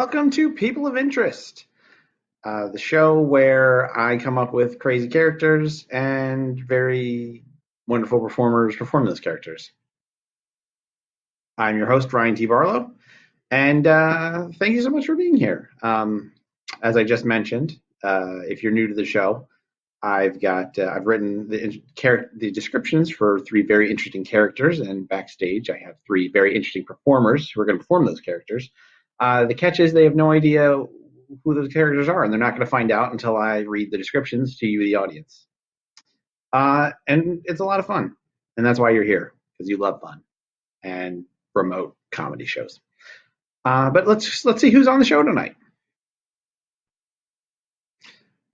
Welcome to People of Interest, the show where I come up with crazy characters and very wonderful performers perform those characters. I'm your host, Ryan T. Barlow, and thank you so much for being here. As I just mentioned, if you're new to the show, I've written the descriptions for three very interesting characters, and backstage I have three very interesting performers who are going to perform those characters. The catch is they have no idea who those characters are, and they're not going to find out until I read the descriptions to you, the audience. And it's a lot of fun, and that's why you're here, because you love fun and remote comedy shows. But let's see who's on the show tonight.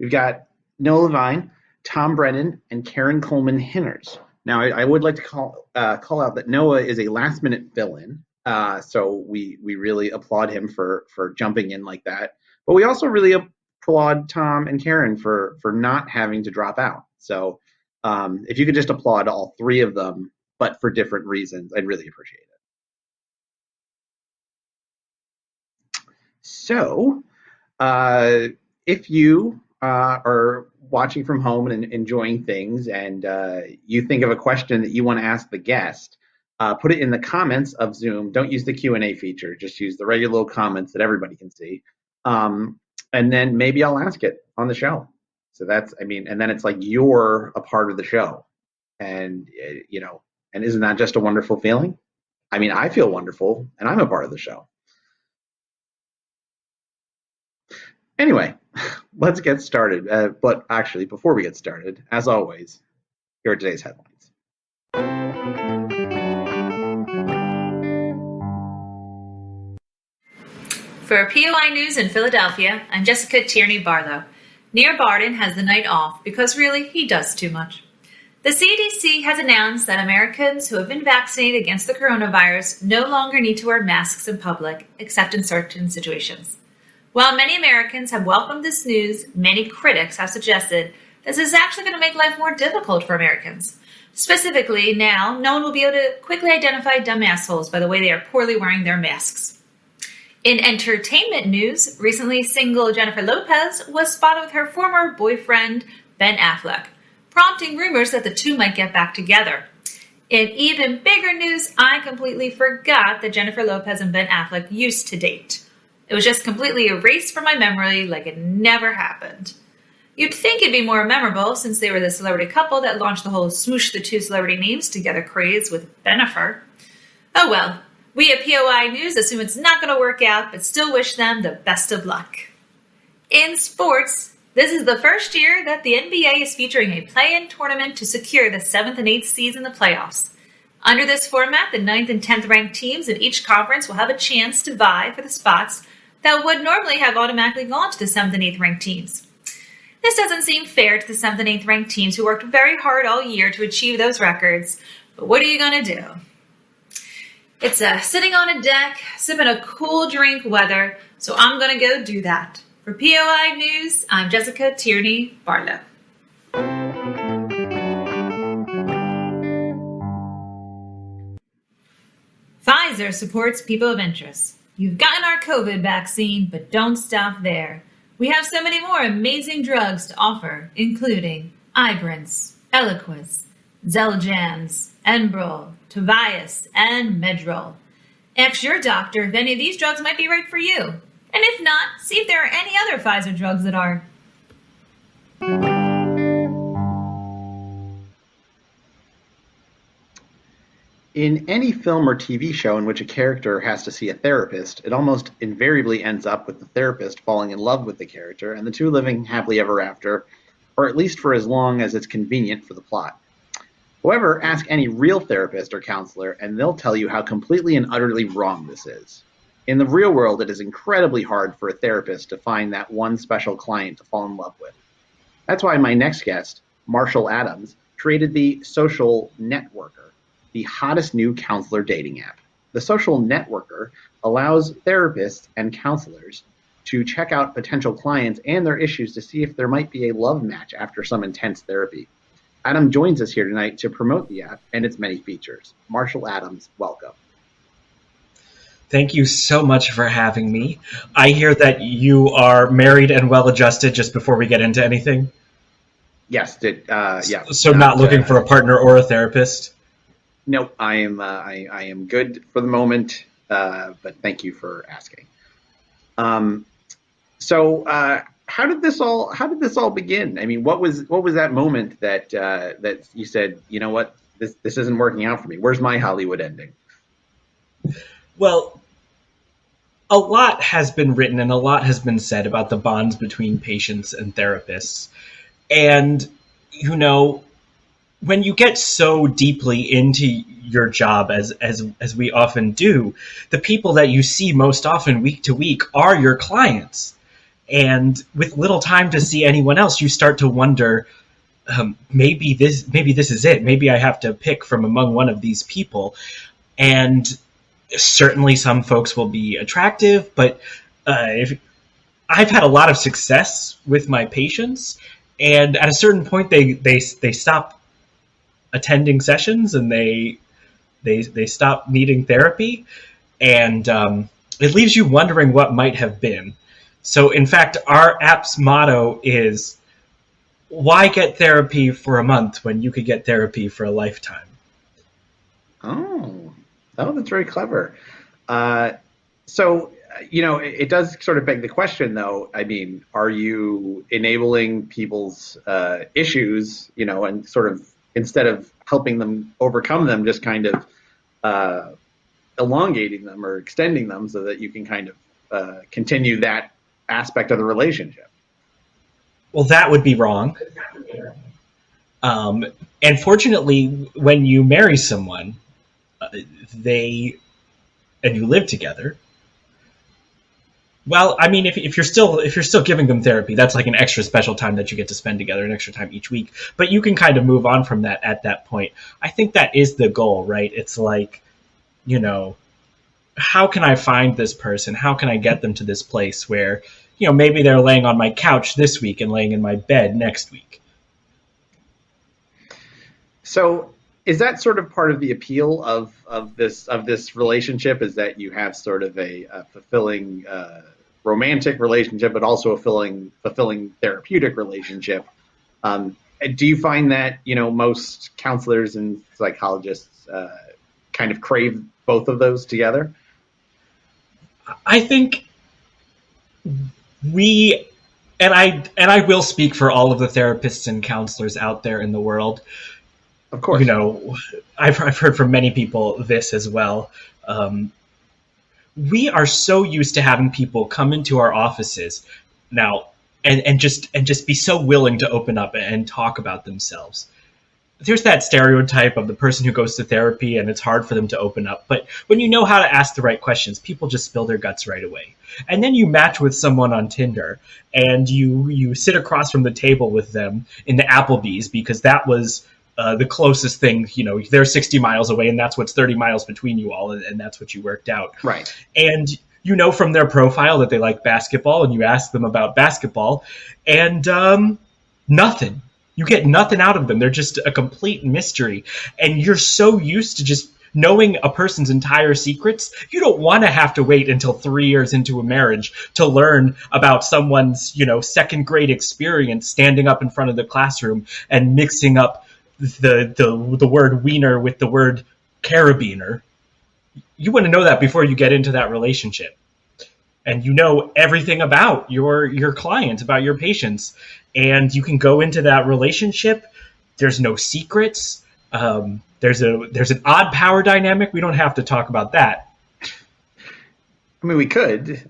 We've got Noah Levine, Tom Brennan, and Karen Coleman Hinners. Now, I would like to call out that Noah is a last-minute fill-in. So we really applaud him for jumping in like that. But we also really applaud Tom and Karen for not having to drop out. So if you could just applaud all three of them, but for different reasons, I'd really appreciate it. So if you are watching from home and enjoying things and you think of a question that you want to ask the guest, put it in the comments of Zoom. Don't use the Q&A feature. Just use the regular little comments that everybody can see. And then maybe I'll ask it on the show. So and then it's like you're a part of the show. And, and isn't that just a wonderful feeling? I mean, I feel wonderful and I'm a part of the show. Anyway, let's get started. But actually, before we get started, as always, here are today's headlines. For POI News in Philadelphia, I'm Jessica Tierney Barlow. Nir Barden has the night off because really he does too much. The CDC has announced that Americans who have been vaccinated against the coronavirus no longer need to wear masks in public except in certain situations. While many Americans have welcomed this news, many critics have suggested this is actually going to make life more difficult for Americans. Specifically, now no one will be able to quickly identify dumb assholes by the way they are poorly wearing their masks. In entertainment news, recently single Jennifer Lopez was spotted with her former boyfriend, Ben Affleck, prompting rumors that the two might get back together. In even bigger news, I completely forgot that Jennifer Lopez and Ben Affleck used to date. It was just completely erased from my memory like it never happened. You'd think it'd be more memorable since they were the celebrity couple that launched the whole smoosh the two celebrity names together craze with Bennifer. Oh well. We at POI News assume it's not going to work out, but still wish them the best of luck. In sports, this is the first year that the NBA is featuring a play-in tournament to secure the 7th and 8th seeds in the playoffs. Under this format, the 9th and 10th ranked teams in each conference will have a chance to vie for the spots that would normally have automatically gone to the 7th and 8th ranked teams. This doesn't seem fair to the 7th and 8th ranked teams who worked very hard all year to achieve those records, but what are you going to do? It's sitting on a deck, sipping a cool drink weather, so I'm going to go do that. For POI News, I'm Jessica Tierney Barlow. Pfizer supports People of Interest. You've gotten our COVID vaccine, but don't stop there. We have so many more amazing drugs to offer, including Ibrance, Eliquis, Xeljanz, Enbrel, Tobias, and Medrol. Ask your doctor if any of these drugs might be right for you. And if not, see if there are any other Pfizer drugs that are. In any film or TV show in which a character has to see a therapist, it almost invariably ends up with the therapist falling in love with the character and the two living happily ever after, or at least for as long as it's convenient for the plot. However, ask any real therapist or counselor, and they'll tell you how completely and utterly wrong this is. In the real world, it is incredibly hard for a therapist to find that one special client to fall in love with. That's why my next guest, Marshall Adams, created the Social Networker, the hottest new counselor dating app. The Social Networker allows therapists and counselors to check out potential clients and their issues to see if there might be a love match after some intense therapy. Adam joins us here tonight to promote the app and its many features. Marshall Adams, welcome. Thank you so much for having me. I hear that you are married and well-adjusted just before we get into anything. Yes, yeah, So not not. looking for a partner or a therapist? No, I am good for the moment, but thank you for asking. Um, so, how did this all begin? I mean, what was that moment that you said, you know what, this isn't working out for me? Where's my Hollywood ending? Well, a lot has been written and a lot has been said about the bonds between patients and therapists. And, you know, when you get so deeply into your job as we often do, the people that you see most often week to week are your clients. And with little time to see anyone else, you start to wonder, maybe this is it. Maybe I have to pick from among one of these people. And certainly some folks will be attractive, but if I've had a lot of success with my patients, and at a certain point they stop attending sessions and they stop needing therapy, and it leaves you wondering what might have been. So in fact, our app's motto is, why get therapy for a month when you could get therapy for a lifetime? Oh, oh, that's very clever. So, it does sort of beg the question, though. I mean, are you enabling people's issues, and sort of, instead of helping them overcome them, just kind of uh, elongating them or extending them so that you can kind of continue that aspect of the relationship? Well, that would be wrong. Um, and fortunately, when you marry someone, uh, they and you live together. Well, I mean, if you're still giving them therapy, that's like an extra special time that you get to spend together, an extra time each week. But you can kind of move on from that at that point. I think that is the goal, right? It's like, you know, how can I find this person? How can I get them to this place where, maybe they're laying on my couch this week and laying in my bed next week. So, is that sort of part of the appeal of this relationship? Is that you have sort of a fulfilling romantic relationship, but also a fulfilling therapeutic relationship? Um, do you find that most counselors and psychologists kind of crave both of those together? I think we and I will speak for all of the therapists and counselors out there in the world. Of You course. know, I've heard from many people this as well. Um, we are so used to having people come into our offices now and just be so willing to open up and talk about themselves. There's that stereotype of the person who goes to therapy and it's hard for them to open up. But when you know how to ask the right questions, people just spill their guts right away. And then you match with someone on Tinder and you sit across from the table with them in the Applebee's because that was the closest thing. They're 60 miles away and that's what's 30 miles between you all, and that's what you worked out. Right. And you know from their profile that they like basketball, and you ask them about basketball, and nothing. You get nothing out of them. They're just a complete mystery. And you're so used to just knowing a person's entire secrets, you don't want to have to wait until 3 years into a marriage to learn about someone's, second grade experience standing up in front of the classroom and mixing up the word wiener with the word carabiner. You want to know that before you get into that relationship. And you know everything about your client, about your patients, and you can go into that relationship. There's no secrets. There's an odd power dynamic. We don't have to talk about that. I mean, we could,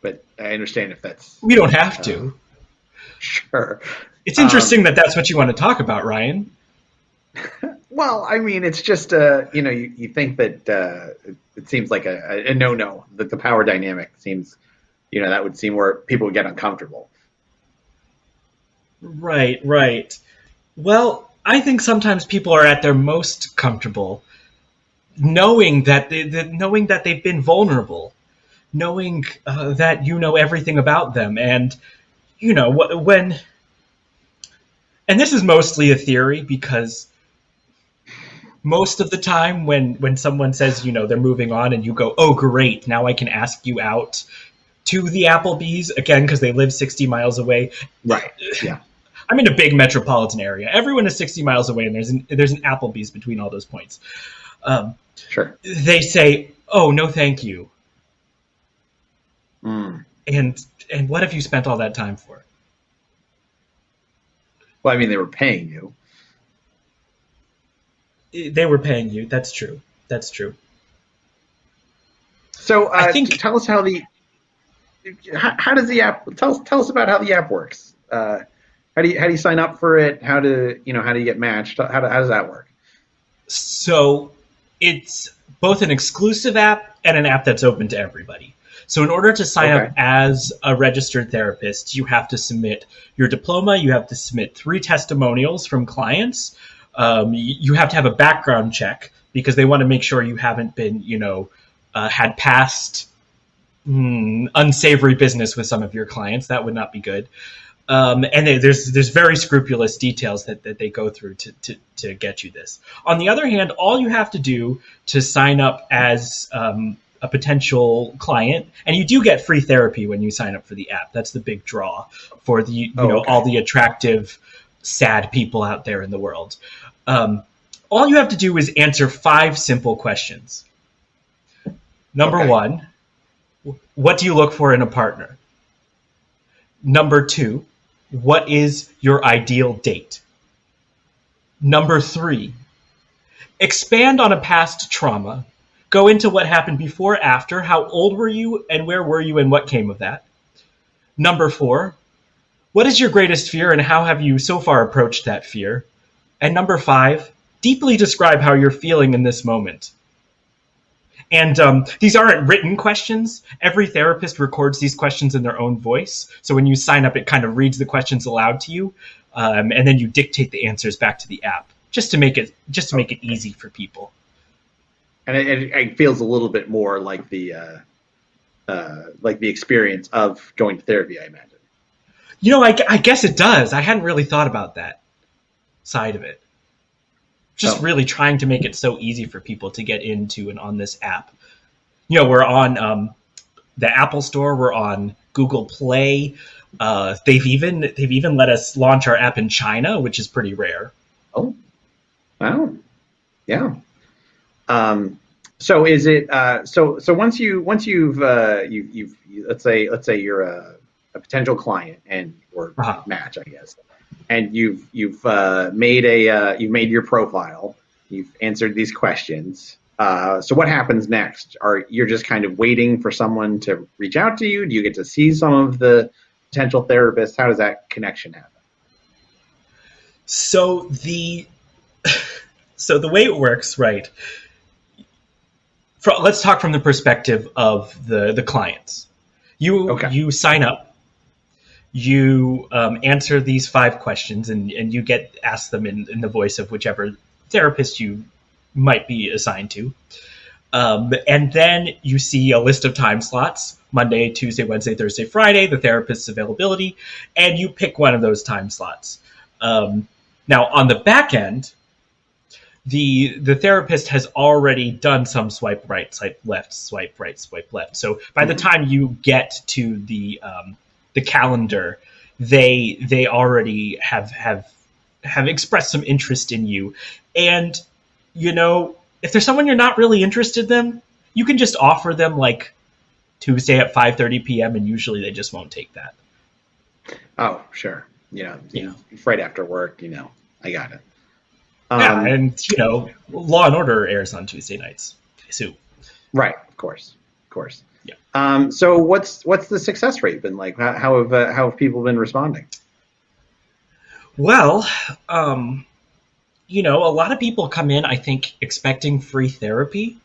but I understand if that's We don't have uh, to. sure. It's Um, interesting that that's what you want to talk about, Ryan. well, I mean, it's just you think that it seems like a no-no, that the power dynamic seems, that would seem where people would get uncomfortable. Right, right. Well, I think sometimes people are at their most comfortable knowing that they've been vulnerable, knowing that you know everything about them, and when. And this is mostly a theory because most of the time when someone says, they're moving on and you go, oh, great, now I can ask you out to the Applebee's, again, because they live 60 miles away. Right, yeah. I'm in a big metropolitan area. Everyone is 60 miles away, and there's an Applebee's between all those points. Sure. They say, oh, no, thank you. And what have you spent all that time for? Well, I mean, they were paying you. They were paying you. That's true. So I think, tell us how does the app, tell us about how the app works. How do you sign up for it? How do you get matched? How does that work? So it's both an exclusive app and an app that's open to everybody. So in order to sign up as a registered therapist, you have to submit your diploma. You have to submit 3 testimonials from clients. You have to have a background check because they want to make sure you haven't been, had past unsavory business with some of your clients. That would not be good. And there's very scrupulous details that they go through to get you this. On the other hand, all you have to do to sign up as a potential client, and you do get free therapy when you sign up for the app. That's the big draw for the all the attractive, sad people out there in the world. All you have to do is answer 5 simple questions. Number 1, what do you look for in a partner? Number 2, what is your ideal date? Number 3, expand on a past trauma. Go into what happened before, after, how old were you, and where were you, and what came of that. Number 4, what is your greatest fear, and how have you so far approached that fear? And number 5, deeply describe how you're feeling in this moment. And these aren't written questions. Every therapist records these questions in their own voice. So when you sign up, it kind of reads the questions aloud to you, and then you dictate the answers back to the app, just to make it easy for people. And it feels a little bit more like the experience of going to therapy, I imagine. I guess it does. I hadn't really thought about that side of it. Just really trying to make it so easy for people to get into and on this app. We're on the Apple Store. We're on Google Play. They've even let us launch our app in China, which is pretty rare. Oh, wow, yeah. So is it so once you've let's say you're a potential client or match, I guess, and you've made your profile, you've answered these questions. So what happens next? You're just kind of waiting for someone to reach out to you? Do you get to see some of the potential therapists? How does that connection happen? So the way it works, right? Let's talk from the perspective of the clients. You sign up. You answer these 5 questions, and you get asked them in the voice of whichever therapist you might be assigned to. And then you see a list of time slots, Monday, Tuesday, Wednesday, Thursday, Friday, the therapist's availability, and you pick one of those time slots. Now, on the back end, the therapist has already done some swipe right, swipe left, swipe right, swipe left. So by the time you get to the calendar, they already have expressed some interest in you. And if there's someone you're not really interested in, you can just offer them like Tuesday at 5:30 p.m. and usually they just won't take that. Oh, sure. Right after work, I got it. Yeah, and Law and Order airs on Tuesday nights. So, right, of course. Yeah. So what's the success rate been like? How have people been responding? Well, a lot of people come in, I think, expecting free therapy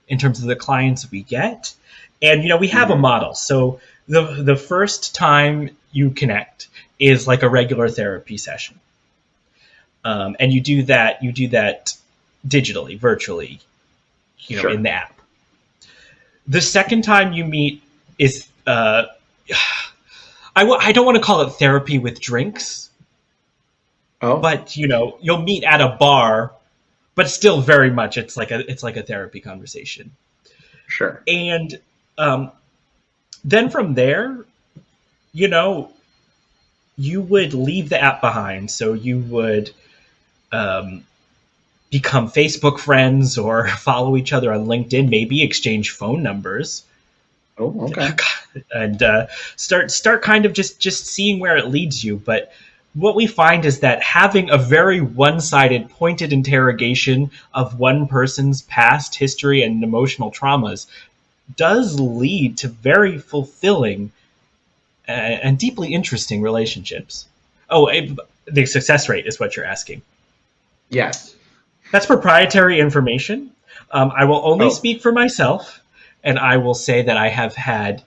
in terms of the clients we get. And, we have a model. So the first time you connect is like a regular therapy session. And you do that digitally, virtually, Sure. in the app. The second time you meet is, I don't want to call it therapy with drinks. Oh. But, you'll meet at a bar but still very much it's like a therapy conversation. Sure. And then from there, you know, you would leave the app behind. So you would become Facebook friends or follow each other on LinkedIn, maybe exchange phone numbers. Oh, okay. And start kind of just seeing where it leads you. But what we find is that having a very one-sided, pointed interrogation of one person's past history and emotional traumas does lead to very fulfilling and deeply interesting relationships. Oh, the success rate is what you're asking. Yes. That's proprietary information. I will only speak for myself, and I will say that I have had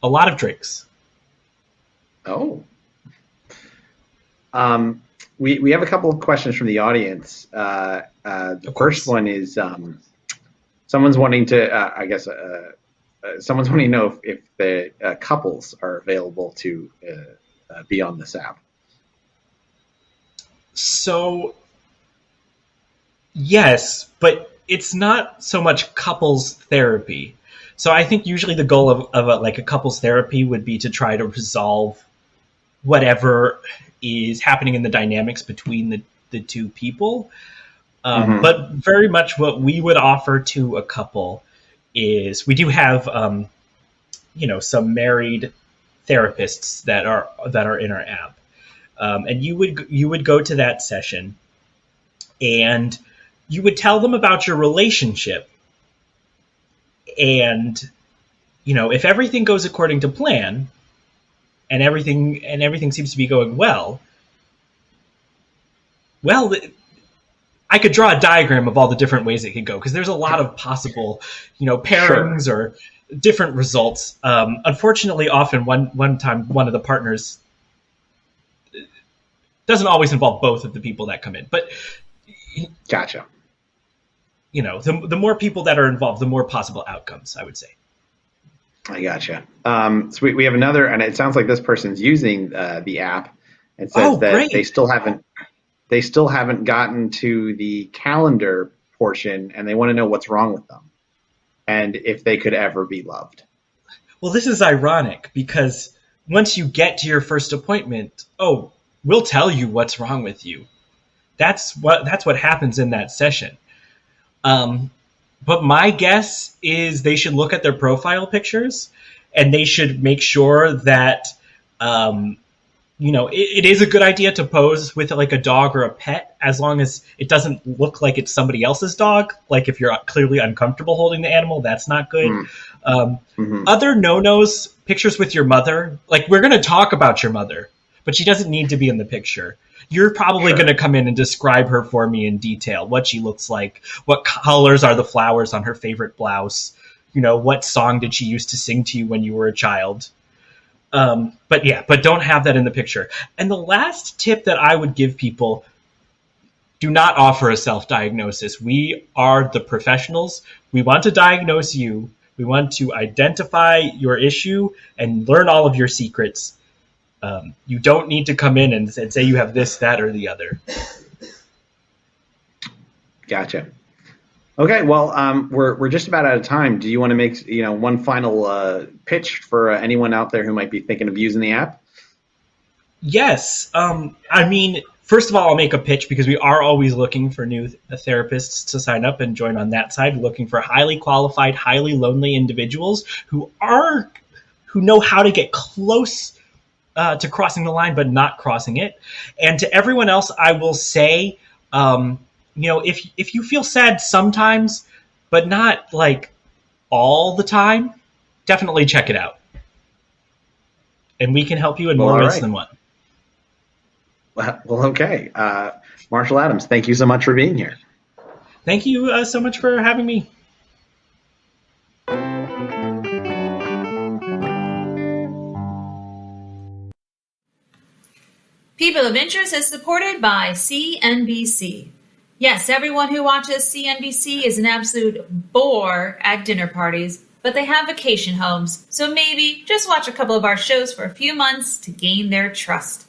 a lot of drinks. Oh. We have a couple of questions from the audience. The first one is someone's wanting to, someone's wanting to know if the couples are available to be on this app. So, yes, but it's not so much couples therapy. So I think usually the goal of a couples therapy would be to try to resolve whatever is happening in the dynamics between the two people. But very much what we would offer to a couple is we do have, some married therapists that are in our app. And you would go to that session and you would tell them about your relationship. And, if everything goes according to plan and everything seems to be going well, I could draw a diagram of all the different ways it could go because there's a lot of possible, pairings or different results. Unfortunately, often one time one of the partners doesn't always involve both of the people that come in, but gotcha. The more people that are involved, the more possible outcomes, I would say. I gotcha. So we have another, and it sounds like this person's using the app. It says that great. they still haven't gotten to the calendar portion, and they want to know what's wrong with them, and if they could ever be loved. Well, this is ironic because once you get to your first appointment, we'll tell you what's wrong with you. That's what happens in that session. But my guess is they should look at their profile pictures and they should make sure that, it is a good idea to pose with like a dog or a pet as long as it doesn't look like it's somebody else's dog. Like if you're clearly uncomfortable holding the animal, that's not good. Other no-nos, pictures with your mother. Like we're going to talk about your mother, but she doesn't need to be in the picture. You're probably going to come in and describe her for me in detail, what she looks like, what colors are the flowers on her favorite blouse, what song did she used to sing to you when you were a child. But don't have that in the picture. And the last tip that I would give people, do not offer a self-diagnosis. We are the professionals. We want to diagnose you. We want to identify your issue and learn all of your secrets. You don't need to come in and say you have this, that, or the other. Gotcha. Okay, well, we're just about out of time. Do you want to make one final pitch for anyone out there who might be thinking of using the app? Yes. First of all, I'll make a pitch because we are always looking for new therapists to sign up and join on that side. We're looking for highly qualified, highly lonely individuals who know how to get close to crossing the line, but not crossing it. And to everyone else, I will say, if you feel sad sometimes, but not like all the time, definitely check it out. And we can help you in more ways than one. Well, okay. Marshall Adams, thank you so much for being here. Thank you so much for having me. People of Interest is supported by CNBC. Yes, everyone who watches CNBC is an absolute bore at dinner parties, but they have vacation homes, so maybe just watch a couple of our shows for a few months to gain their trust.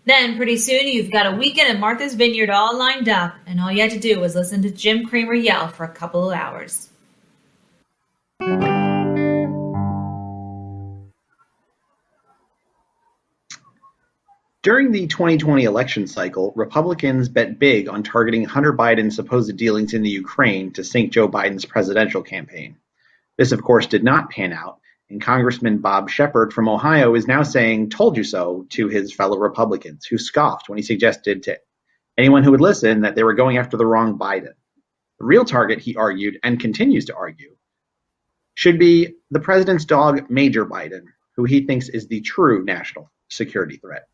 Then, pretty soon, you've got a weekend at Martha's Vineyard all lined up, and all you had to do was listen to Jim Cramer yell for a couple of hours. During the 2020 election cycle, Republicans bet big on targeting Hunter Biden's supposed dealings in the Ukraine to sink Joe Biden's presidential campaign. This, of course, did not pan out, and Congressman Bob Shepard from Ohio is now saying "told you so" to his fellow Republicans, who scoffed when he suggested to anyone who would listen that they were going after the wrong Biden. The real target, he argued, and continues to argue, should be the president's dog, Major Biden, who he thinks is the true national security threat.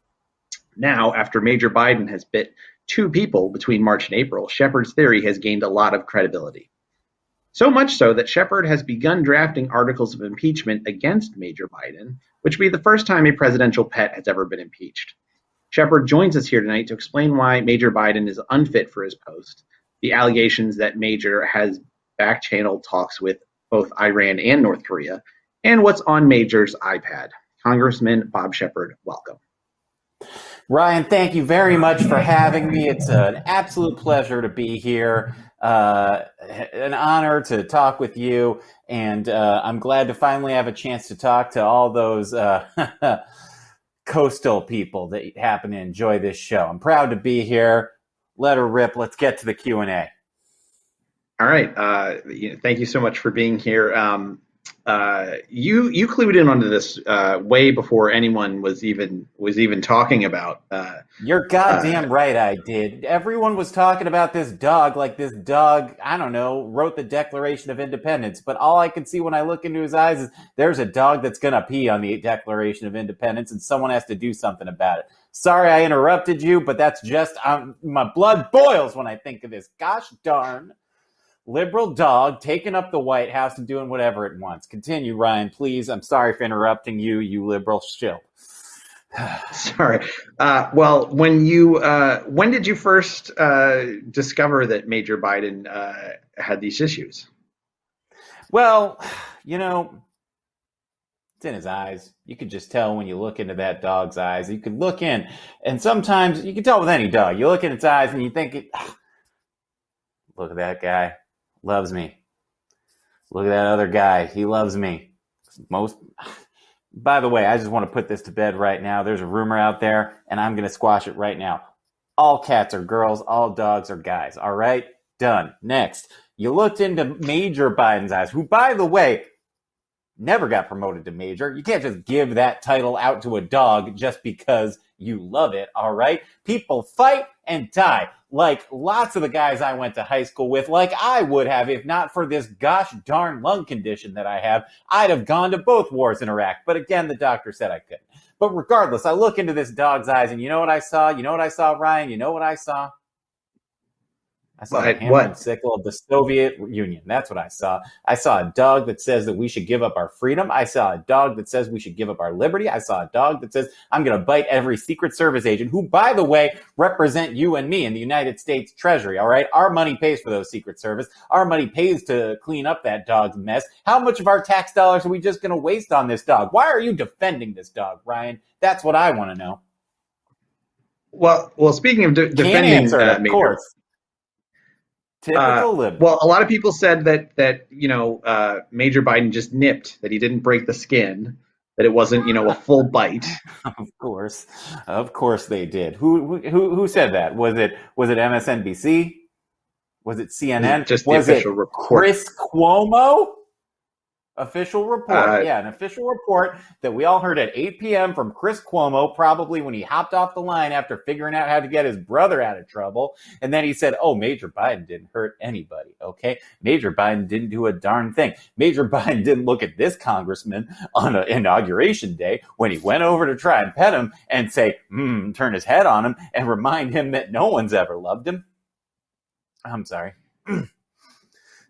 Now, after Major Biden has bit 2 people between March and April, Shepard's theory has gained a lot of credibility. So much so that Shepard has begun drafting articles of impeachment against Major Biden, which would be the first time a presidential pet has ever been impeached. Shepard joins us here tonight to explain why Major Biden is unfit for his post, the allegations that Major has back-channeled talks with both Iran and North Korea, and what's on Major's iPad. Congressman Bob Shepard, welcome. Ryan, thank you very much for having me. It's an absolute pleasure to be here. An honor to talk with you, and I'm glad to finally have a chance to talk to all those coastal people that happen to enjoy this show. I'm proud to be here. Let her rip. Let's get to the Q&A. All right. Thank you so much for being here. You clued in onto this way before anyone was even talking about. You're goddamn right, I did. Everyone was talking about this dog, like this dog, I don't know, wrote the Declaration of Independence. But all I can see when I look into his eyes is there's a dog that's gonna pee on the Declaration of Independence, and someone has to do something about it. Sorry, I interrupted you, but that's just my blood boils when I think of this. Gosh darn. Liberal dog taking up the White House and doing whatever it wants. Continue, Ryan, please. I'm sorry for interrupting you, you liberal shill. Sorry. Well, when did you first discover that Major Biden had these issues? Well, it's in his eyes. You could just tell when you look into that dog's eyes. You could look in, and sometimes you can tell with any dog. You look in its eyes and you think, look at that guy. Loves me. Look at that other guy. He loves me. By the way, I just want to put this to bed right now. There's a rumor out there, and I'm going to squash it right now. All cats are girls. All dogs are guys. All right? Done. Next. You looked into Major Biden's eyes, who, by the way, never got promoted to Major. You can't just give that title out to a dog just because you love it, all right? People fight and die. Like lots of the guys I went to high school with, like I would have if not for this gosh darn lung condition that I have. I'd have gone to both wars in Iraq. But again, the doctor said I couldn't. But regardless, I look into this dog's eyes, and you know what I saw? You know what I saw, Ryan? You know what I saw? I saw the hammer and sickle of the Soviet Union. That's what I saw. I saw a dog that says that we should give up our freedom. I saw a dog that says we should give up our liberty. I saw a dog that says I'm going to bite every Secret Service agent who, by the way, represent you and me in the United States Treasury, all right? Our money pays for those Secret Service. Our money pays to clean up that dog's mess. How much of our tax dollars are we just going to waste on this dog? Why are you defending this dog, Ryan? That's what I want to know. Well, speaking of defending, answer, of course. Typical liberal. Well, a lot of people said that Major Biden just nipped, that he didn't break the skin, that it wasn't a full bite. Of course they did. Who said that? Was it MSNBC? Was it CNN? Just the was official it report. Chris Cuomo? Official report. An official report that we all heard at 8 p.m. from Chris Cuomo, probably when he hopped off the line after figuring out how to get his brother out of trouble. And then he said, Major Biden didn't hurt anybody, okay? Major Biden didn't do a darn thing. Major Biden didn't look at this congressman on inauguration day when he went over to try and pet him and say, turn his head on him and remind him that no one's ever loved him. I'm sorry.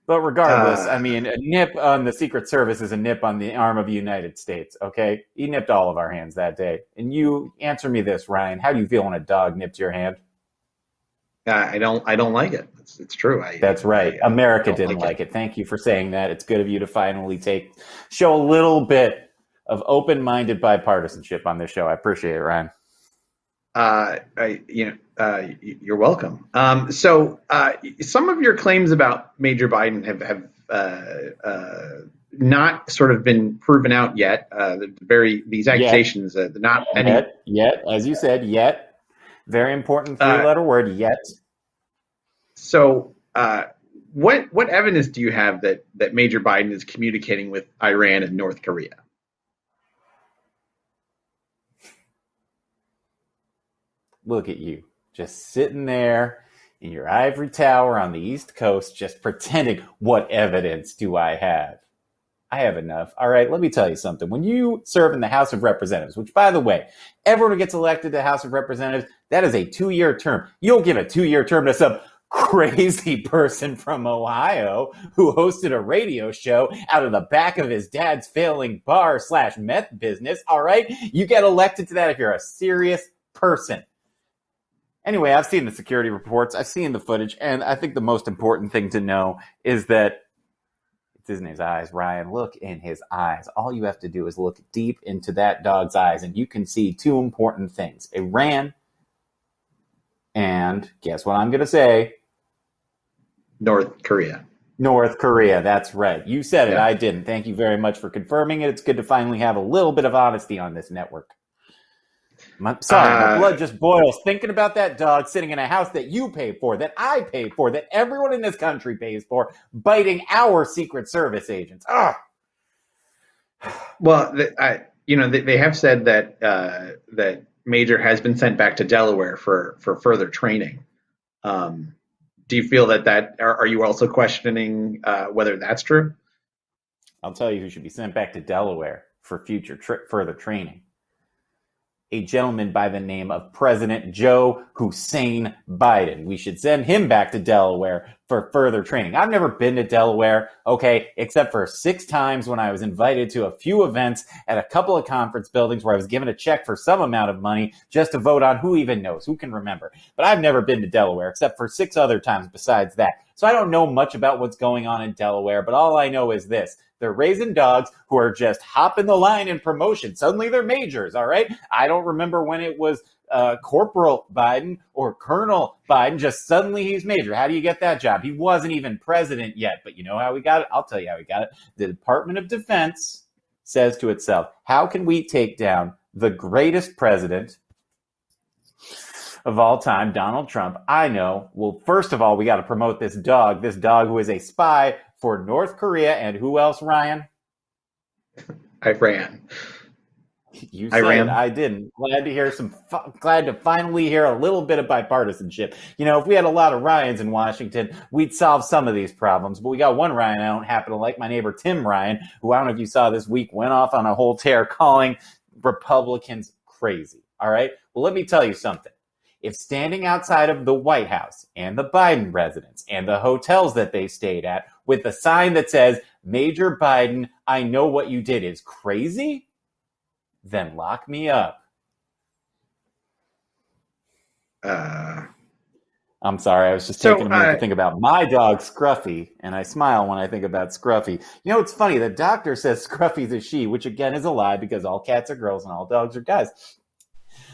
But regardless, a nip on the Secret Service is a nip on the arm of the United States, okay? He nipped all of our hands that day. And you answer me this, Ryan. How do you feel when a dog nips your hand? I don't like it. It's true. That's right. America didn't like it. Thank you for saying that. It's good of you to finally show a little bit of open-minded bipartisanship on this show. I appreciate it, Ryan. You're welcome. So some of your claims about Major Biden have not sort of been proven out yet. These Yet, accusations, not any. yet, as you said, yet. Very important three-letter word, yet. So what evidence do you have that Major Biden is communicating with Iran and North Korea? Look at you, just sitting there in your ivory tower on the East Coast, just pretending, what evidence do I have? I have enough. All right, let me tell you something. When you serve in the House of Representatives, which, by the way, everyone who gets elected to the House of Representatives, that is a 2-year term. You don't give a 2-year term to some crazy person from Ohio who hosted a radio show out of the back of his dad's failing bar/meth business. All right, you get elected to that if you're a serious person. Anyway, I've seen the security reports, I've seen the footage, and I think the most important thing to know is that it's in his eyes, Ryan. Look in his eyes. All you have to do is look deep into that dog's eyes, and you can see two important things. Iran, and guess what I'm going to say? North Korea. North Korea, that's right. You said it, Yeah. I didn't. Thank you very much for confirming it. It's good to finally have a little bit of honesty on this network. I'm sorry, my blood just boils thinking about that dog sitting in a house that you pay for, that I pay for, that everyone in this country pays for, biting our Secret Service agents. Ugh. Well, they have said that Major has been sent back to Delaware for further training. Do you feel that are you also questioning whether that's true? I'll tell you who should be sent back to Delaware for further training. A gentleman by the name of President Joe Hussein Biden. We should send him back to Delaware for further training. I've never been to Delaware, okay, except for 6 times when I was invited to a few events at a couple of conference buildings where I was given a check for some amount of money just to vote on who even knows, who can remember. But I've never been to Delaware except for 6 other times besides that. So I don't know much about what's going on in Delaware, but all I know is this. They're raising dogs who are just hopping the line in promotion. Suddenly they're majors, all right? I don't remember when it was Corporal Biden or Colonel Biden. Just suddenly he's major. How do you get that job? He wasn't even president yet, but you know how we got it? I'll tell you how we got it. The Department of Defense says to itself, how can we take down the greatest president of all time, Donald Trump? I know. Well, first of all, we got to promote this dog who is a spy for North Korea, and who else, Ryan? Iran. You said Iran. I didn't. Glad to finally hear a little bit of bipartisanship. You know, if we had a lot of Ryans in Washington, we'd solve some of these problems. But we got one Ryan I don't happen to like, my neighbor Tim Ryan, who I don't know if you saw this week, went off on a whole tear calling Republicans crazy. All right? Well, let me tell you something. If standing outside of the White House and the Biden residence and the hotels that they stayed at with a sign that says, Major Biden, I know what you did is crazy, then lock me up. I'm sorry, I was just taking a minute to think about my dog, Scruffy, and I smile when I think about Scruffy. You know, it's funny, the doctor says Scruffy's a she, which again is a lie because all cats are girls and all dogs are guys.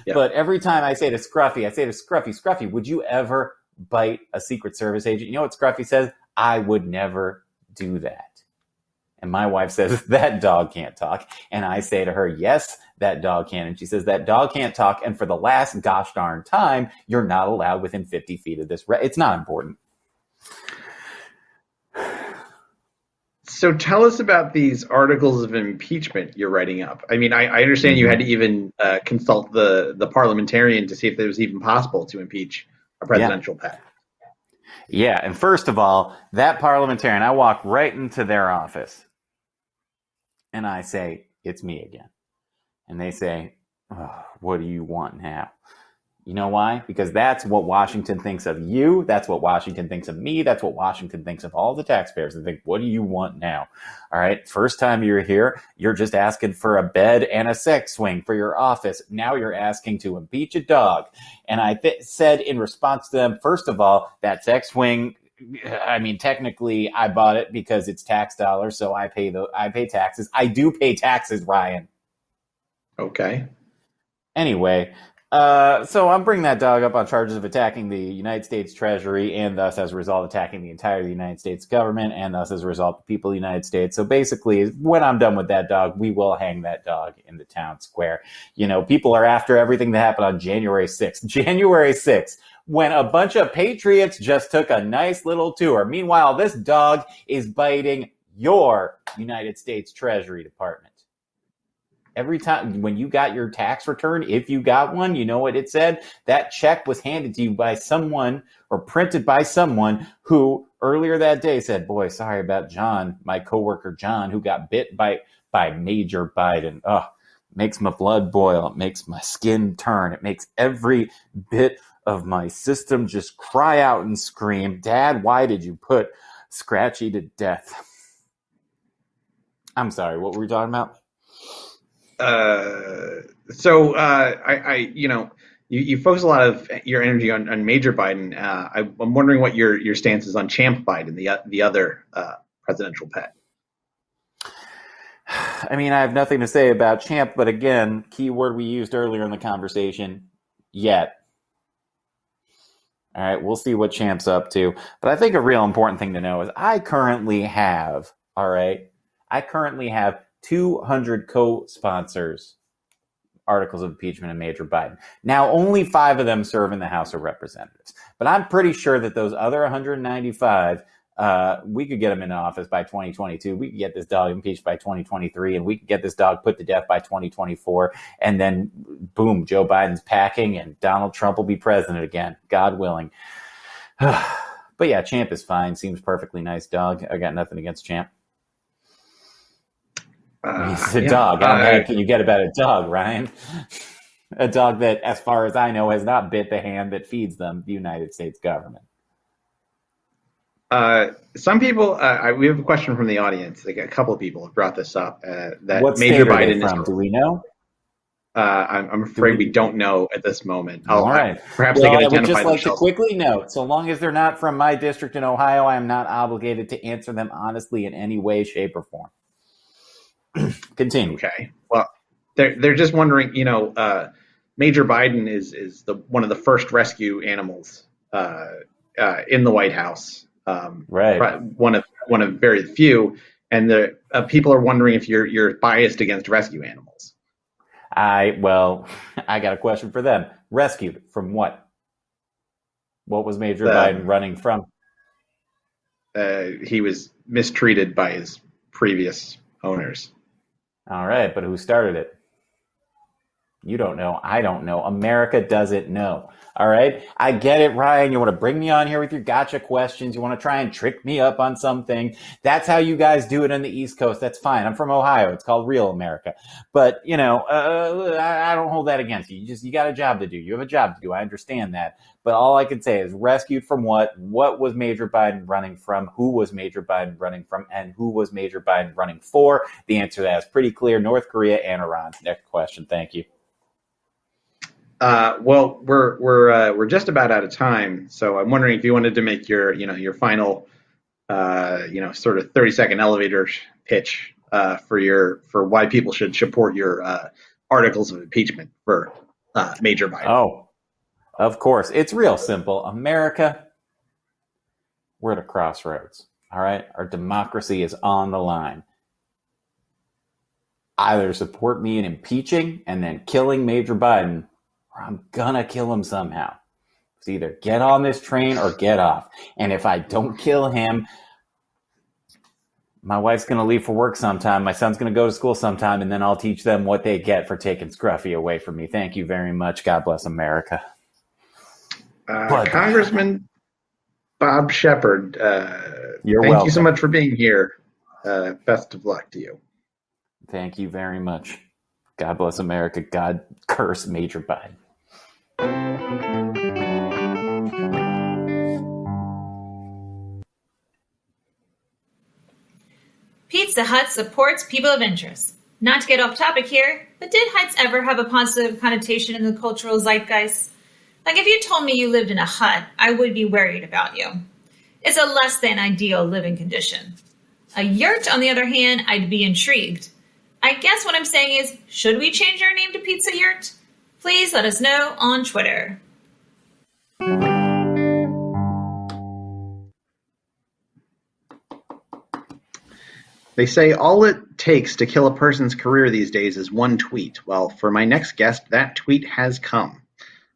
Yeah. But every time I say to Scruffy, Scruffy, would you ever bite a Secret Service agent? You know what Scruffy says? I would never do that. And my wife says, that dog can't talk. And I say to her, yes, that dog can. And she says, that dog can't talk. And for the last gosh darn time, you're not allowed within 50 feet of this. It's not important. So tell us about these articles of impeachment you're writing up. I mean, I understand you had to even consult the parliamentarian to see if it was even possible to impeach a presidential pact. Yeah, and first of all, that parliamentarian, I walk right into their office and I say, it's me again. And they say, oh, what do you want now? You know why? Because that's what Washington thinks of you. That's what Washington thinks of me. That's what Washington thinks of all the taxpayers. They think, what do you want now? All right. First time you're here, you're just asking for a bed and a sex swing for your office. Now you're asking to impeach a dog. And I said in response to them, first of all, that sex swing, I mean, technically I bought it because it's tax dollars. So I pay taxes. I do pay taxes, Ryan. Okay. Anyway, So I'm bringing that dog up on charges of attacking the United States Treasury and thus, as a result, attacking the entire United States government and thus, as a result, the people of the United States. So basically, when I'm done with that dog, we will hang that dog in the town square. You know, people are after everything that happened on January 6th. January 6th, when a bunch of patriots just took a nice little tour. Meanwhile, this dog is biting your United States Treasury Department. Every time when you got your tax return, if you got one, you know what it said? That check was handed to you by someone or printed by someone who earlier that day said, boy, sorry about John, my coworker John, who got bit by Major Biden. Oh, it makes my blood boil. It makes my skin turn. It makes every bit of my system just cry out and scream, Dad, why did you put Scratchy to death? I'm sorry, what were we talking about? You focus a lot of your energy on Major Biden. I'm wondering what your stance is on Champ Biden, the other presidential pet. I mean, I have nothing to say about Champ, but again, key word we used earlier in the conversation, yet. All right, we'll see what Champ's up to. But I think a real important thing to know is I currently have 200 co-sponsors articles of impeachment of Major Biden. Now, only 5 of them serve in the House of Representatives. But I'm pretty sure that those other 195, we could get them in office by 2022. We could get this dog impeached by 2023, and we could get this dog put to death by 2024. And then, boom, Joe Biden's packing, and Donald Trump will be president again, God willing. But yeah, Champ is fine. Seems perfectly nice dog. I got nothing against Champ. He's a dog. How bad can you get about a dog, Ryan? A dog that, as far as I know, has not bit the hand that feeds them, the United States government. Some people, we have a question from the audience. Like a couple of people have brought this up. That what Major state are Biden they from? Do we know? I'm afraid we don't know at this moment. All right. Perhaps they can identify I would just like themselves. to quickly note, so long as they're not from my district in Ohio, I am not obligated to answer them honestly in any way, shape, or form. Continue. Okay. Well, they're just wondering. Major Biden is one of the first rescue animals in the White House. Right. One of very few, and the people are wondering if you're biased against rescue animals. I got a question for them. Rescued from what? What was Major Biden running from? He was mistreated by his previous owners. All right, but who started it? You don't know. I don't know. America doesn't know. All right? I get it, Ryan. You want to bring me on here with your gotcha questions. You want to try and trick me up on something. That's how you guys do it on the East Coast. That's fine. I'm from Ohio. It's called real America. But, I don't hold that against you. You got a job to do. You have a job to do. I understand that. But all I can say is rescued from what? What was Major Biden running from? Who was Major Biden running from? And who was Major Biden running for? The answer to that is pretty clear. North Korea and Iran. Next question. Thank you. Well, we're just about out of time, so I'm wondering if you wanted to make your final sort of 30-second elevator pitch for why people should support your articles of impeachment for Major Biden. Oh, of course. It's real simple. America, we're at a crossroads. All right? Our democracy is on the line. Either support me in impeaching and then killing Major Biden, or I'm gonna kill him somehow. It's either get on this train or get off. And if I don't kill him, my wife's gonna leave for work sometime. My son's gonna go to school sometime, and then I'll teach them what they get for taking Scruffy away from me. Thank you very much. God bless America. Congressman Bob Shepard, you're thank welcome. you so much for being here. Best of luck to you. Thank you very much. God bless America. God curse Major Biden. Pizza Hut supports people of interest. Not to get off topic here, but did huts ever have a positive connotation in the cultural zeitgeist? Like if you told me you lived in a hut, I would be worried about you. It's a less than ideal living condition. A yurt, on the other hand, I'd be intrigued. I guess what I'm saying is, should we change our name to Pizza Yurt? Please let us know on Twitter. They say all it takes to kill a person's career these days is one tweet. Well, for my next guest, that tweet has come.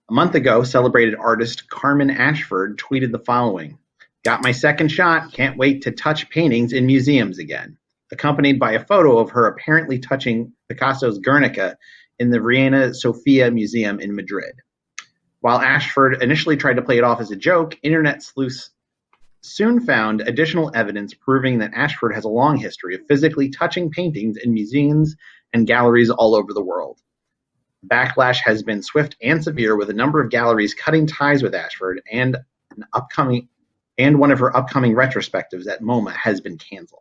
A month ago, celebrated artist Carmen Ashford tweeted the following: "Got my second shot, can't wait to touch paintings in museums again," accompanied by a photo of her apparently touching Picasso's Guernica in the Reina Sofia Museum in Madrid. While Ashford initially tried to play it off as a joke, internet sleuths soon found additional evidence proving that Ashford has a long history of physically touching paintings in museums and galleries all over the world. Backlash has been swift and severe, with a number of galleries cutting ties with Ashford, and one of her upcoming retrospectives at MoMA has been canceled.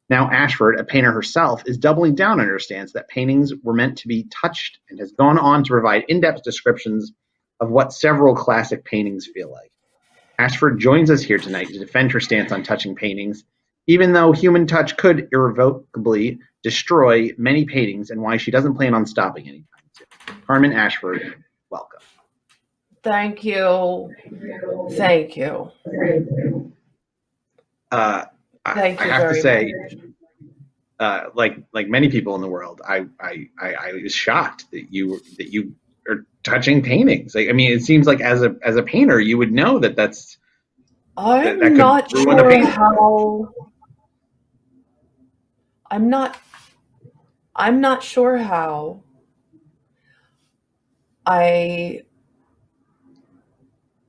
Now Ashford, a painter herself, is doubling down on her stance that paintings were meant to be touched, and has gone on to provide in-depth descriptions of what several classic paintings feel like. Ashford joins us here tonight to defend her stance on touching paintings, even though human touch could irrevocably destroy many paintings, and why she doesn't plan on stopping anytime soon. Carmen Ashford, welcome. Thank you. Thank you. I have to say, like many people in the world, I was shocked that you are touching paintings. Like, I mean, it seems like as a painter, you would know that's. I'm that not could ruin a sure painting. how. I'm not sure how. I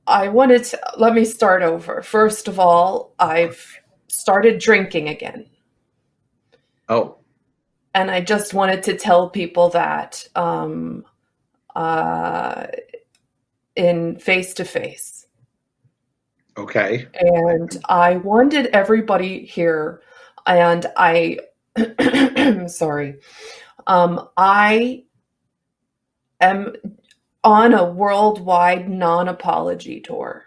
wanted to, let me start over. First of all, I've started drinking again. Oh. And I just wanted to tell people that in face-to-face. Okay. And I wanted everybody here, and I, sorry, I am on a worldwide non-apology tour.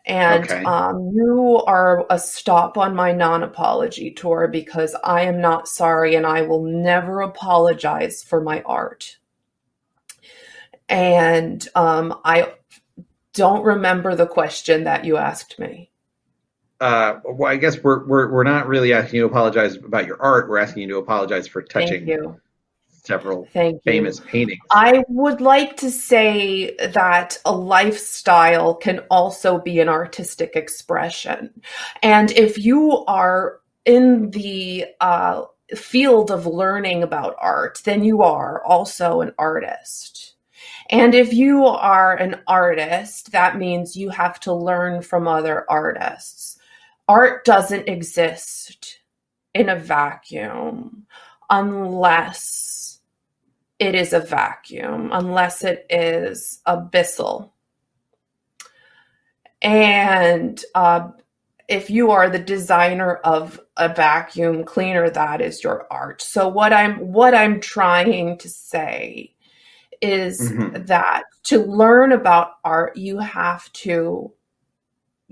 And Okay. you are a stop on my non-apology tour, because I am not sorry, and I will never apologize for my art. And I don't remember the question that you asked me. Well, I guess we're not really asking you to apologize about your art. We're asking you to apologize for touching several famous paintings. I would like to say that a lifestyle can also be an artistic expression. And if you are in the field of learning about art, then you are also an artist. And if you are an artist, that means you have to learn from other artists. Art doesn't exist in a vacuum unless it is a vacuum, unless it is abyssal. And if you are the designer of a vacuum cleaner, that is your art. So what I'm trying to say is that to learn about art, you have to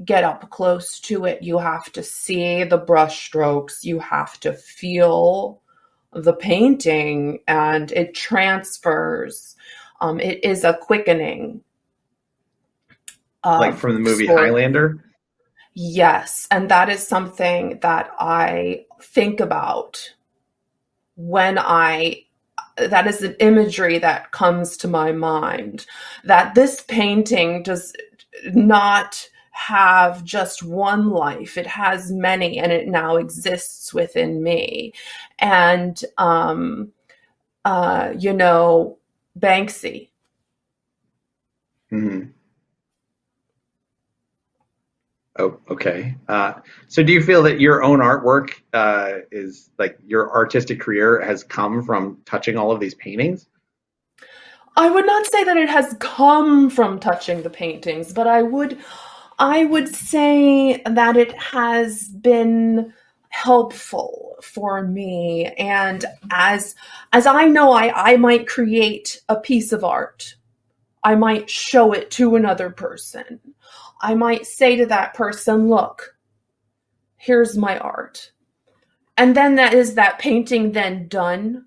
get up close to it. You have to see the brush strokes. You have to feel the painting, and it transfers. It is a quickening. Like from the movie Highlander? Yes, and that is something that I think about when that is an imagery that comes to my mind, that this painting does not have just one life. It has many, and it now exists within me. And, Banksy. Mm-hmm. Oh, okay. So do you feel that your own artwork is like your artistic career has come from touching all of these paintings? I would not say that it has come from touching the paintings, but I would say that it has been helpful for me. And as I know, I might create a piece of art. I might show it to another person. I might say to that person, look, here's my art. And then that painting then done?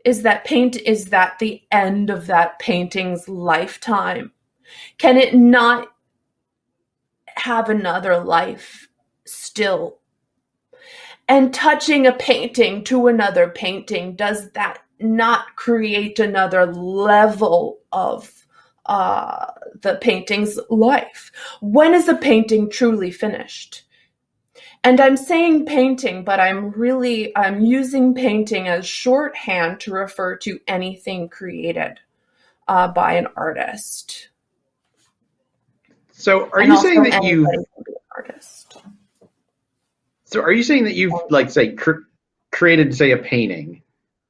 Is that the end of that painting's lifetime? Can it not have another life still? And touching a painting to another painting, does that not create another level of the painting's life? When is a painting truly finished? And I'm saying painting, but I'm using painting as shorthand to refer to anything created by an artist. So are you saying that you've artist? So are you saying that you've created, say, a painting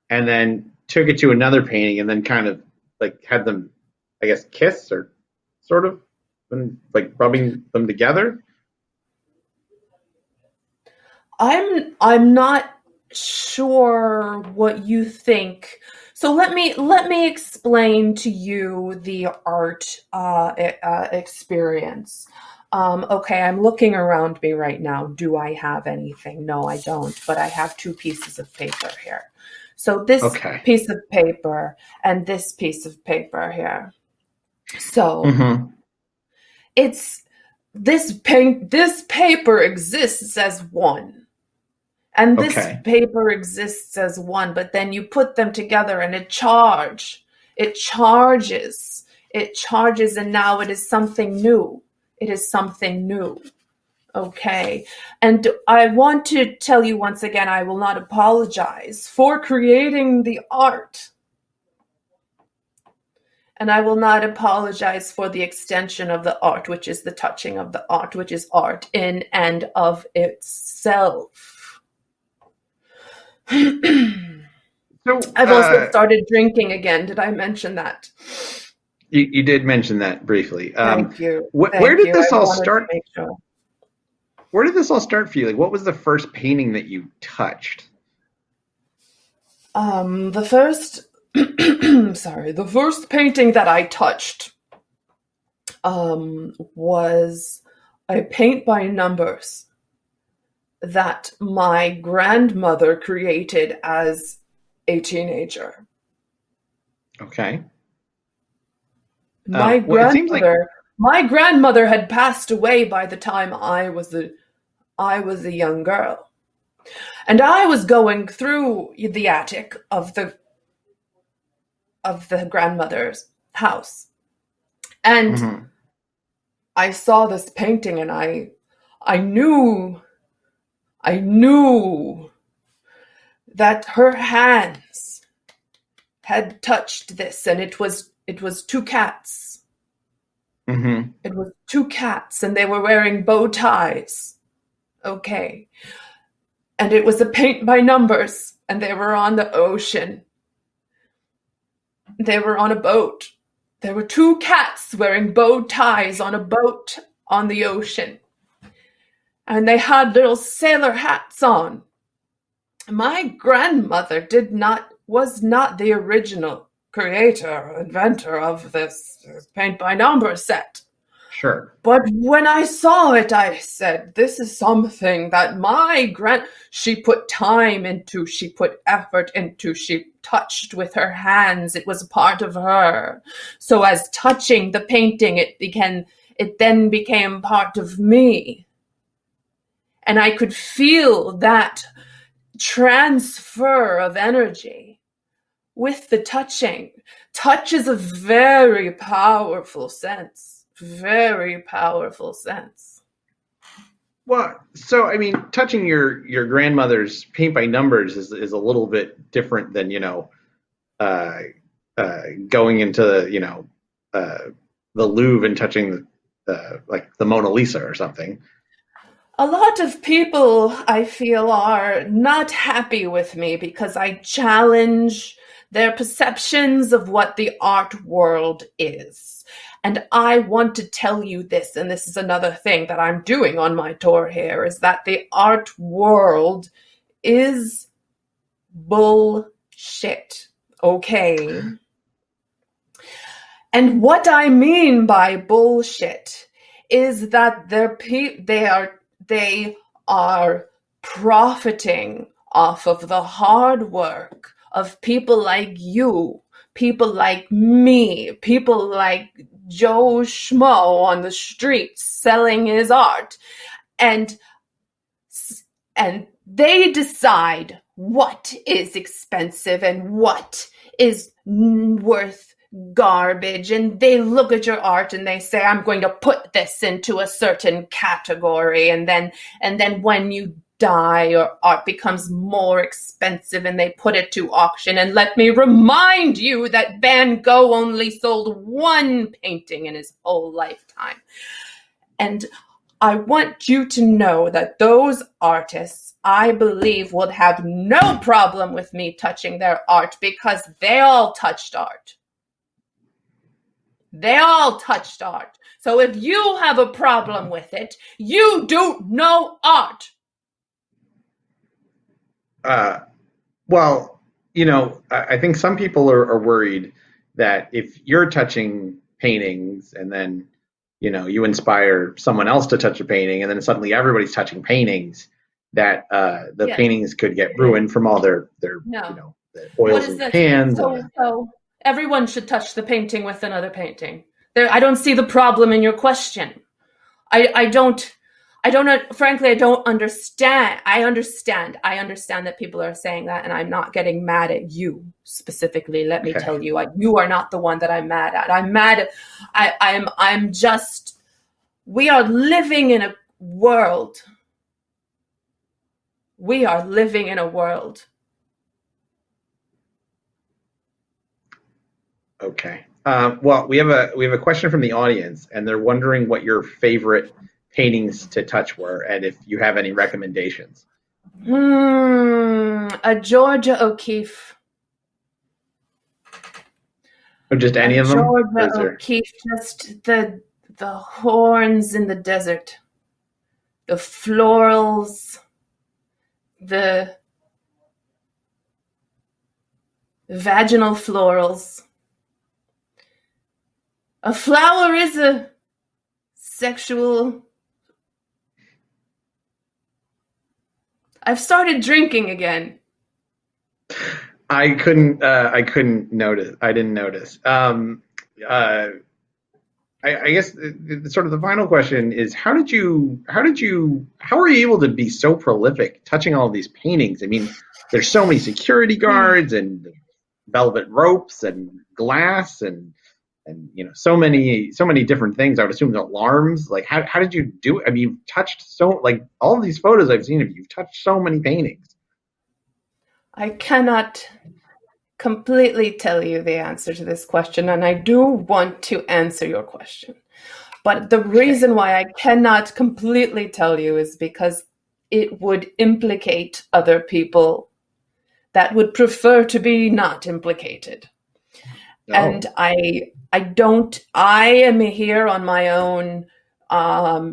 and then took it to another painting and then kind of like had them, I guess, kiss or sort of, and like rubbing them together? I'm not sure what you think. So let me explain to you the art experience. Okay, I'm looking around me right now. Do I have anything? No, I don't, but I have 2 pieces of paper here. So this piece of paper and this piece of paper here. So it's this paper exists as one. And this paper exists as one, but then you put them together and it charges, and now it is something new. It is something new. Okay. And I want to tell you once again, I will not apologize for creating the art. And I will not apologize for the extension of the art, which is the touching of the art, which is art in and of itself. I've also started drinking again. Did I mention that? You did mention that briefly. Thank you. Where did this all start? Where did this all start for you? Like, what was the first painting that you touched? The first painting that I touched was a paint by numbers that my grandmother created as a teenager. Okay. My grandmother had passed away by the time I was a young girl. And I was going through the attic of the grandmother's house. And I saw this painting and I knew that her hands had touched this, and it was 2 cats. It was 2 cats, and they were wearing bow ties. Okay. And it was a paint by numbers, and they were on the ocean. They were on a boat. There were 2 cats wearing bow ties on a boat on the ocean. And they had little sailor hats on. My grandmother was not the original creator or inventor of this paint by number set. Sure. But when I saw it, I said, this is something that she put time into, she put effort into, she touched with her hands. It was a part of her. So as touching the painting, it then became part of me. And I could feel that transfer of energy with the touching. Touch is a very powerful sense. Very powerful sense. Well, so I mean, touching your grandmother's paint by numbers is a little bit different than going into the Louvre and touching like the Mona Lisa or something. A lot of people, I feel, are not happy with me because I challenge their perceptions of what the art world is. And I want to tell you this, and this is another thing that I'm doing on my tour here, is that the art world is bullshit. Okay? And what I mean by bullshit is that they are profiting off of the hard work of people like you, people like me, people like Joe Schmo on the streets selling his art, and they decide what is expensive and what is worth garbage, and they look at your art and they say, I'm going to put this into a certain category, and then when you die, your art becomes more expensive and they put it to auction. And let me remind you that Van Gogh only sold one painting in his whole lifetime. And I want you to know that those artists, I believe, would have no problem with me touching their art, because they all touched art. They all touched art. So if you have a problem with it, you don't know art. Well, I think some people are worried that if you're touching paintings and then, you inspire someone else to touch a painting and then suddenly everybody's touching paintings, that the Yes. paintings could get ruined from all their No. the oils in their hands. So everyone should touch the painting with another painting. I don't see the problem in your question. I don't frankly, I don't understand. I understand that people are saying that, and I'm not getting mad at you specifically. Let me tell you, you are not the one that I'm mad at. I'm mad at, I'm just, we are living in a world. We are living in a world. Okay. Well, we have a question from the audience, and they're wondering what your favorite paintings to touch were, and if you have any recommendations. A Georgia O'Keeffe. Or just any of them? Georgia O'Keeffe, just the horns in the desert, the florals, the vaginal florals. A flower is a sexual. I've started drinking again. I couldn't notice. I didn't notice. I guess sort of the final question is, how are you able to be so prolific touching all of these paintings? I mean, there's so many security guards and velvet ropes and glass and so many different things. I would assume alarms. Like, how did you do it? I mean, you've touched all of these photos I've seen of you. You've touched so many paintings. I cannot completely tell you the answer to this question, and I do want to answer your question. But the reason why I cannot completely tell you is because it would implicate other people that would prefer to be not implicated. Oh. And I am here on my own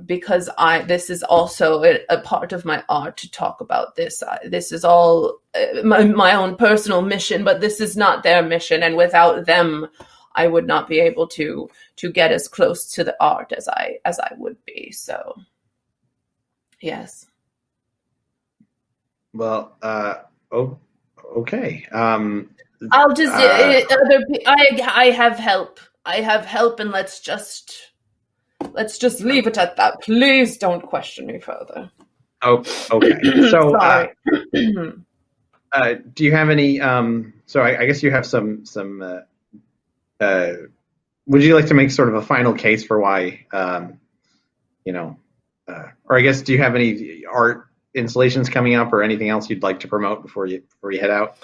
because this is also a part of my art to talk about this. This is all my own personal mission, but this is not their mission. And without them, I would not be able to get as close to the art as I would be. So, yes. Well, okay. I'll just I have help. I have help, and let's just leave it at that. Please don't question me further. Oh, okay. So, sorry. Do you have any? So I guess you have some. Would you like to make sort of a final case for why? Or I guess, do you have any art installations coming up, or anything else you'd like to promote before you head out?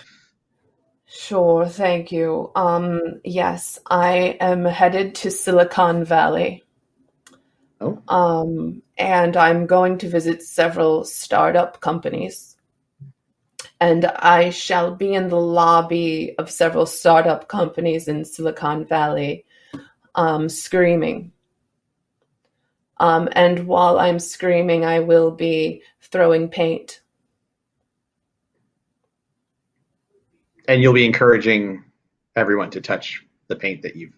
Sure, thank you. Yes, I am headed to Silicon Valley. Oh. And I'm going to visit several startup companies. And I shall be in the lobby of several startup companies in Silicon Valley, screaming. And while I'm screaming, I will be throwing paint. And you'll be encouraging everyone to touch the paint that you've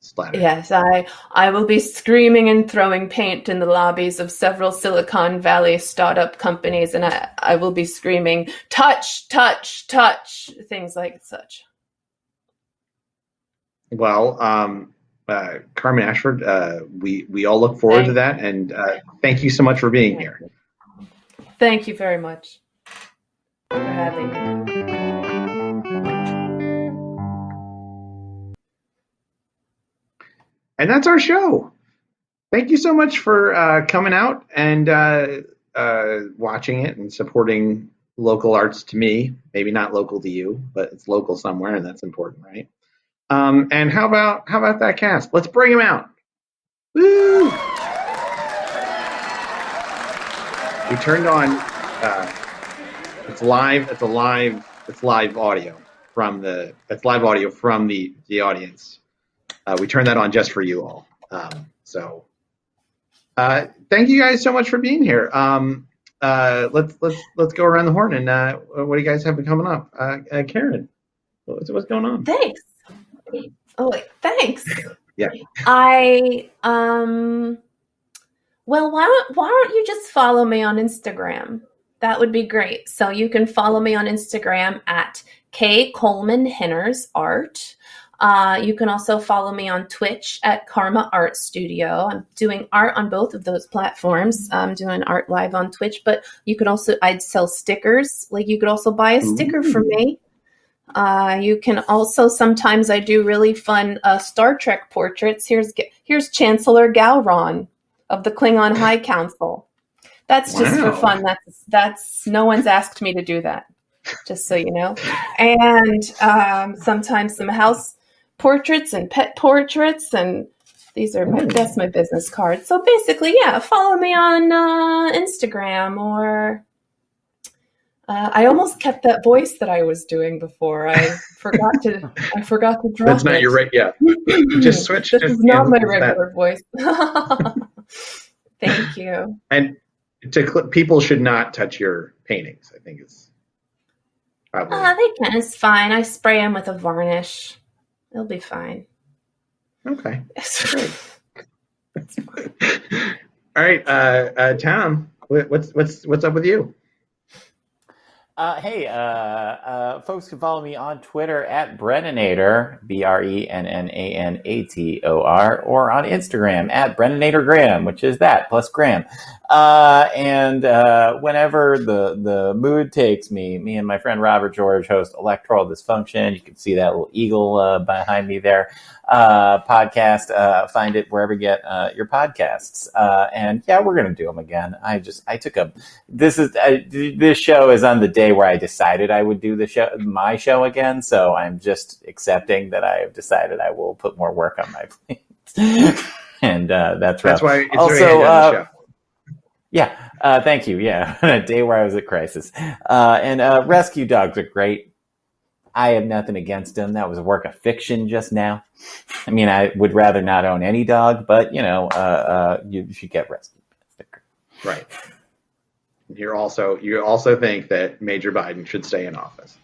splatter. Yes, I will be screaming and throwing paint in the lobbies of several Silicon Valley startup companies, and I will be screaming, touch, touch, touch, things like such. Well, Carmen Ashford, we all look forward to that, and thank you so much for being here. Thank you very much for having me. And that's our show. Thank you so much for coming out and watching it and supporting local arts to me. Maybe not local to you, but it's local somewhere, and that's important, right? And how about that cast? Let's bring them out. Woo! We turned on. It's live. It's live audio from the. It's live audio from the audience. We turned that on just for you all. So thank you guys so much for being here. Let's go around the horn and what do you guys have coming up? Karen, what's going on? Thanks. Oh, thanks. Yeah. Well, why don't you just follow me on Instagram? That would be great. So you can follow me on Instagram at Coleman Hinners Art. You can also follow me on Twitch at Karma Art Studio. I'm doing art on both of those platforms. I'm doing art live on Twitch, but you could also, I'd sell stickers. Like you could also buy a sticker from me. You can also, sometimes I do really fun Star Trek portraits. Here's Chancellor Gowron of the Klingon High Council. That's just for fun. That's no one's asked me to do that, just so you know. And sometimes some house portraits and pet portraits, and that's my business card. So basically, yeah, follow me on Instagram, or I almost kept that voice that I was doing before. I forgot to drop That's not it. your right. Yeah, just switch. This is not my regular voice. Thank you. And people should not touch your paintings. I think it's probably. They can. It's fine. I spray them with a varnish. It'll be fine. Okay. It's fine. All right, Tom. What's up with you? Hey, folks can follow me on Twitter at Brennanator, BRENNANATOR, or on Instagram at BrennanatorGram, which is that plus Graham. And whenever the mood takes me and my friend Robert George host Electoral Dysfunction. You can see that little eagle behind me there. Podcast, find it wherever you get your podcasts. And yeah, we're gonna do them again. This show is on the day where I decided I would do my show again. So I'm just accepting that I have decided I will put more work on my plate. And that's rough. That's why it's also, really the show. Yeah, thank you. Yeah, on a day where I was at crisis. And rescue dogs are great. I have nothing against them. That was a work of fiction just now. I mean, I would rather not own any dog, but you should get rescued. Right. You also think that Major Biden should stay in office.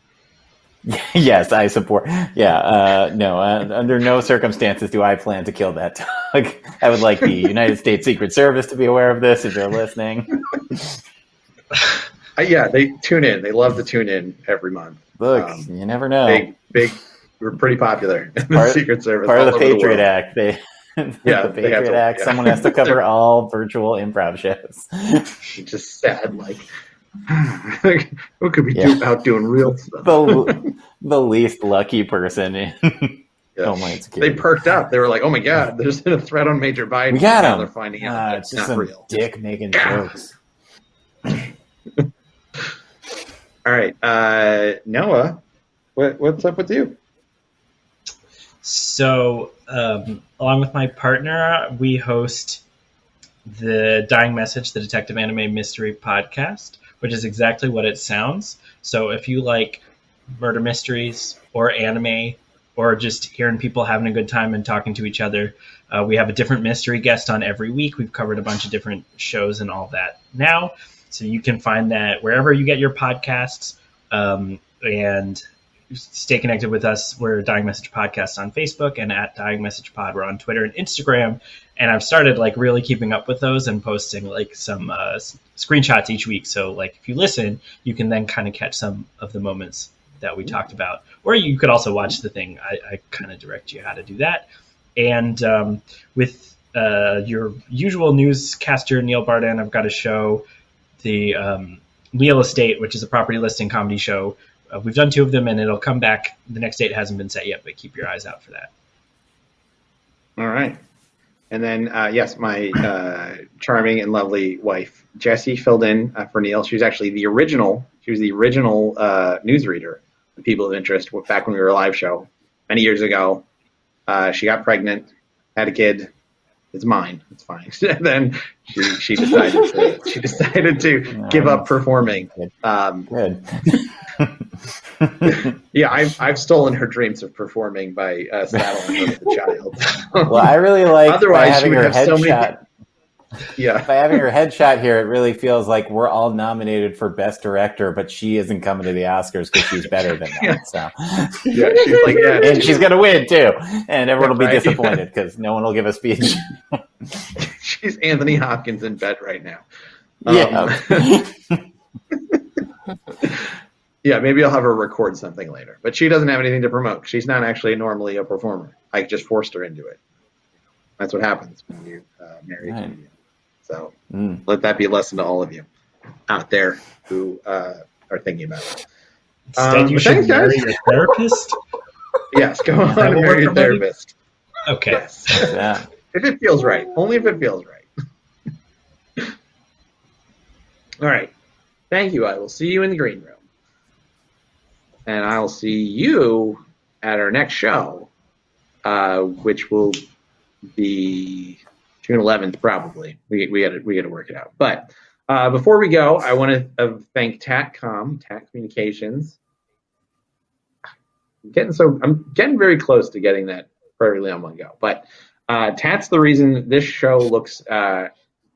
Yes, I support. Yeah, no. Under no circumstances do I plan to kill that dog. I would like the United States Secret Service to be aware of this if they're listening. Yeah, they tune in. They love to tune in every month. Look, you never know. Big. We're pretty popular in the Secret Service. Part of the Patriot Act. The Patriot Act. Yeah. Someone has to cover all virtual improv shows. It's just sad. Like, what could be out doing real stuff? The least lucky person in Homeland Security. They perked up. They were like, "Oh my God, there's been a threat on Major Biden." We got him. They're finding out it's it's just not some real. Dick making jokes. All right, Noah, what's up with you? So, along with my partner, we host the Dying Message, the Detective Anime Mystery Podcast, which is exactly what it sounds. So if you like murder mysteries or anime or just hearing people having a good time and talking to each other, we have a different mystery guest on every week. We've covered a bunch of different shows and all that now. So you can find that wherever you get your podcasts. And stay connected with us. We're Dying Message Podcast on Facebook, and at Dying Message Pod, we're on Twitter and Instagram. And I've started like really keeping up with those and posting like some screenshots each week. So like if you listen, you can then kind of catch some of the moments that we talked about. Or you could also watch the thing. I kind of direct you how to do that. And with your usual newscaster, Neil Barden, I've got a show, the Real Estate, which is a property listing comedy show. We've done 2 of them, and it'll come back. The next date hasn't been set yet, but keep your eyes out for that. All right. And then, yes, my charming and lovely wife, Jessie, filled in for Neil. She was actually the original. She was the original newsreader of People of Interest back when we were a live show many years ago. She got pregnant, had a kid. It's mine. It's fine. And then she decided to give up performing. Good. Yeah, I've stolen her dreams of performing by saddling her with a child. Well, I really like Otherwise, she would have so many. Yeah. By having her headshot here, it really feels like we're all nominated for Best Director, but she isn't coming to the Oscars because she's better than that. Yeah. So. Yeah, she's like, yeah, and she's going to win, too. And everyone will be disappointed because no one will give a speech. She's Anthony Hopkins in bed right now. Yeah. Yeah, maybe I'll have her record something later. But she doesn't have anything to promote. She's not actually normally a performer. I just forced her into it. That's what happens when you marry a comedian. So let that be a lesson to all of you out there who are thinking about it. Instead, you should marry your therapist? Yes, go on and marry your therapist. Okay. Yes. Yeah. If it feels right. Only if it feels right. All right. Thank you. I will see you in the green room. And I'll see you at our next show, which will be June 11th, probably. We got to work it out. But before we go, I want to thank TatCom, Tat Communications. I'm getting very close to getting that perfectly on one go. But Tat's the reason this show looks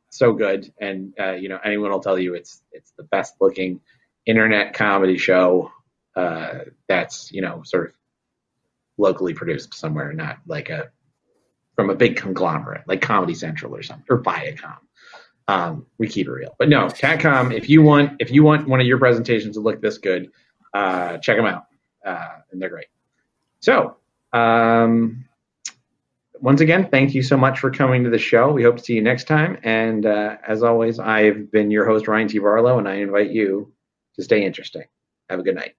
so good, and anyone will tell you it's the best looking internet comedy show that's sort of locally produced somewhere, not like from a big conglomerate like Comedy Central or something, or Viacom. We keep it real. But no, TatCom, if you want one of your presentations to look this good, check them out. And they're great. So, once again, thank you so much for coming to the show. We hope to see you next time. And as always, I've been your host, Ryan T. Barlow, and I invite you to stay interesting. Have a good night.